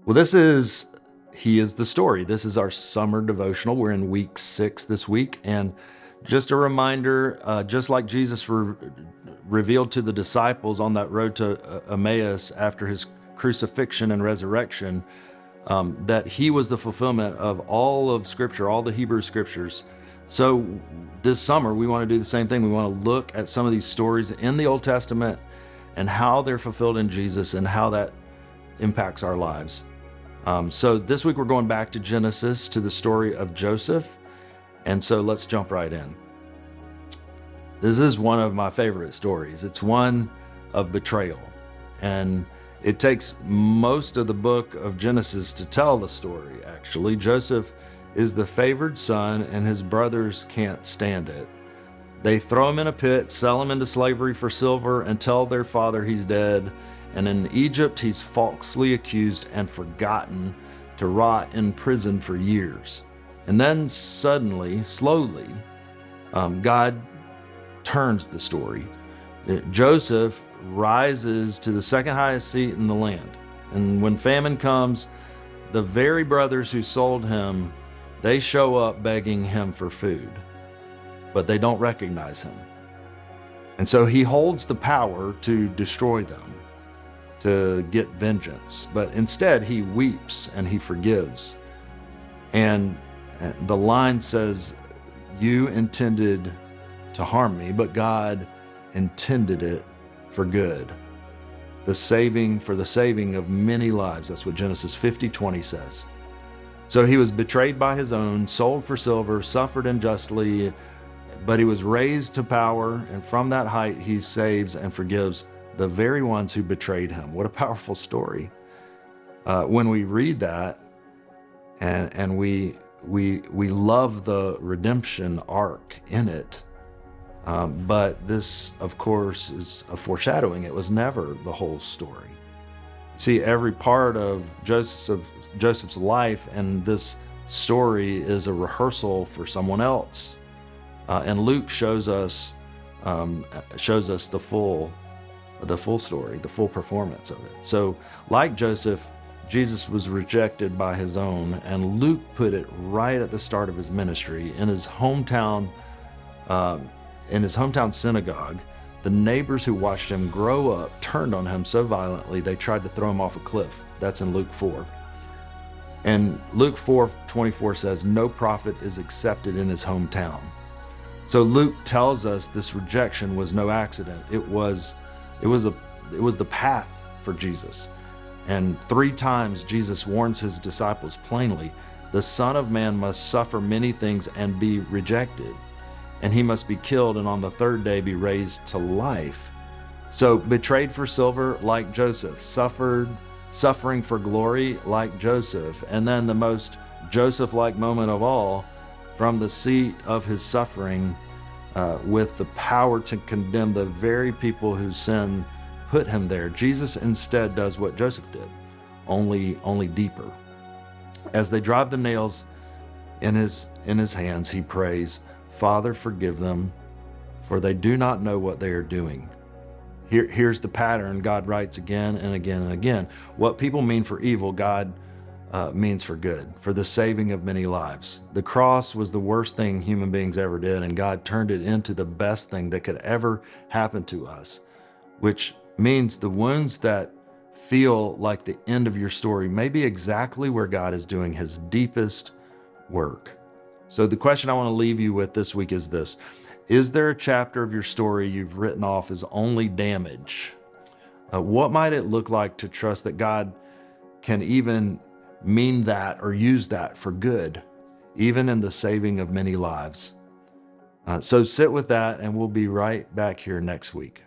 Well, He is the Story. This is our summer devotional. We're in week 6 this week. And just a reminder, just like Jesus revealed to the disciples on that road to Emmaus after his crucifixion and resurrection, that he was the fulfillment of all of Scripture, all the Hebrew Scriptures. So this summer, we want to do the same thing. We want to look at some of these stories in the Old Testament and how they're fulfilled in Jesus and how that impacts our lives. So this week we're going back to Genesis, to the story of Joseph. And so let's jump right in. This is one of my favorite stories. It's one of betrayal. And it takes most of the book of Genesis to tell the story, actually. Joseph is the favored son, and his brothers can't stand it. They throw him in a pit, sell him into slavery for silver, and tell their father he's dead. And in Egypt, he's falsely accused and forgotten to rot in prison for years. And then suddenly, slowly, God turns the story. Joseph rises to the second highest seat in the land. And when famine comes, the very brothers who sold him, they show up begging him for food, but they don't recognize him. And so he holds the power to destroy them, to get vengeance, but instead he weeps and he forgives. And the line says, "You intended to harm me, but God intended it for good." For the saving of many lives. That's what Genesis 50:20 says. So he was betrayed by his own, sold for silver, suffered unjustly, but he was raised to power, and from that height he saves and forgives the very ones who betrayed him. What a powerful story. When we read that, and we love the redemption arc in it, but this, of course, is a foreshadowing. It was never the whole story. See, every part of Joseph's life and this story is a rehearsal for someone else, and Luke shows us the full story, the full performance of it. So, like Joseph, Jesus was rejected by his own, and Luke put it right at the start of his ministry in his hometown. In his hometown synagogue, the neighbors who watched him grow up turned on him so violently they tried to throw him off a cliff. That's in Luke 4. And Luke 4:24 says, "No prophet is accepted in his hometown." So Luke tells us this rejection was no accident. It was the path for Jesus. And 3 times Jesus warns his disciples plainly, the Son of Man must suffer many things and be rejected, and he must be killed and on the 3rd day be raised to life. So betrayed for silver like Joseph, suffering for glory like Joseph, and then the most Joseph-like moment of all, from the seat of his suffering, with the power to condemn the very people whose sin put him there. Jesus instead does what Joseph did, only deeper. As they drive the nails in his hands, he prays, "Father, forgive them, for they do not know what they are doing." Here's the pattern God writes again and again and again. What people mean for evil, God means for good, for the saving of many lives. The cross was the worst thing human beings ever did, and God turned it into the best thing that could ever happen to us, which means the wounds that feel like the end of your story may be exactly where God is doing his deepest work. So the question I want to leave you with this week is this: is there a chapter of your story you've written off as only damage? What might it look like to trust that God can even mean that or use that for good, even in the saving of many lives? So sit with that, and we'll be right back here next week.